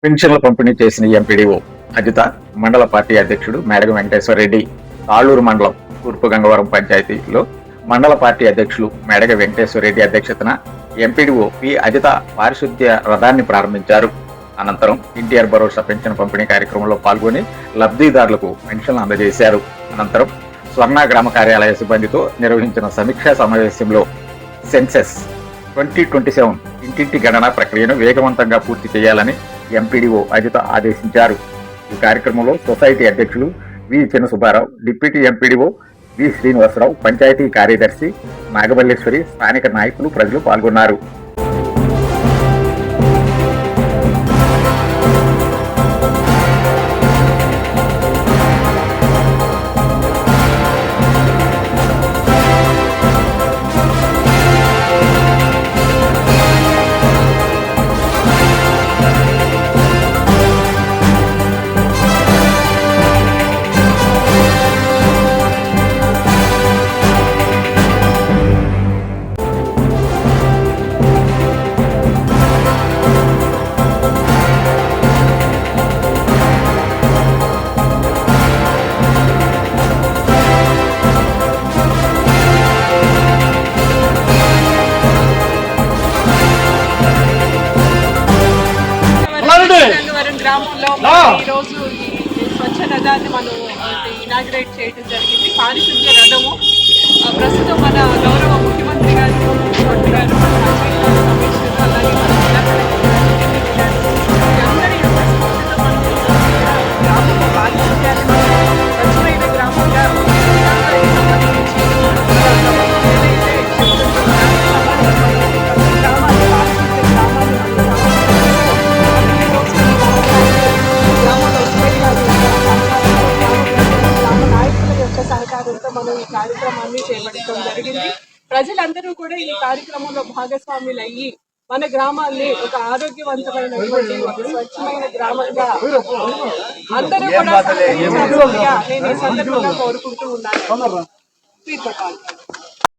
పెన్షన్ల పంపిణీ చేసిన ఎంపీడీఓ అజిత, మండల పార్టీ అధ్యక్షుడు మేడగ వెంకటేశ్వర రెడ్డి తాళ్లూరు మండలం తూర్పు గంగవరం పంచాయతీలో మండల పార్టీ అధ్యక్షులు మేడగ వెంకటేశ్వర రెడ్డి అధ్యక్షతన ఎంపీడీఓ పి అజిత పారిశుద్ధ్య రథాన్ని ప్రారంభించారు. అనంతరం ఎన్టీఆర్ భరోసా పెన్షన్ పంపిణీ కార్యక్రమంలో పాల్గొని లబ్ధిదారులకు పెన్షన్లు అందజేశారు. అనంతరం స్వర్ణ గ్రామ కార్యాలయ సిబ్బందితో నిర్వహించిన సమీక్షా సమావేశంలో సెన్సెస్ 2027 ఇంటింటి గణన ప్రక్రియను వేగవంతంగా పూర్తి చేయాలని ఎంపీడీఓ అజిత ఆదేశించారు. ఈ కార్యక్రమంలో సొసైటీ అధ్యక్షులు వి చిన్న సుబ్బారావు, డిప్యూటీ ఎంపీడీఓ వి శ్రీనివాసరావు, పంచాయతీ కార్యదర్శి నాగమల్లేశ్వరి, స్థానిక నాయకులు, ప్రజలు పాల్గొన్నారు. గ్రామంలో ఈరోజు ఈ స్వచ్ఛ రథాన్ని మనం ఇనాగ్రేట్ చేయడం జరిగింది. పారిశుద్ధ్య రథము ప్రస్తుతం మన గౌరవ ముఖ్యమంత్రి గారు గారు కమిషనర్ అలాగే మన జిల్లా కలెక్టర్ అందరి యొక్క స్ఫూర్తితో మనం గ్రామంలో పారిశుద్ధ్యాన్ని స్వచ్ఛమైన గ్రామంగా మనం ఈ కార్యక్రమాన్ని చేపట్టడం జరిగింది. ప్రజలందరూ కూడా ఈ కార్యక్రమంలో భాగస్వాములు అయ్యి మన గ్రామాన్ని ఒక ఆరోగ్యవంతమైనటువంటి ఒక స్వచ్ఛమైన గ్రామంగా అందరూ కూడా సహకరించాల్సిందిగా నేను ఈ సందర్భంగా కోరుకుంటూ ఉన్నాను.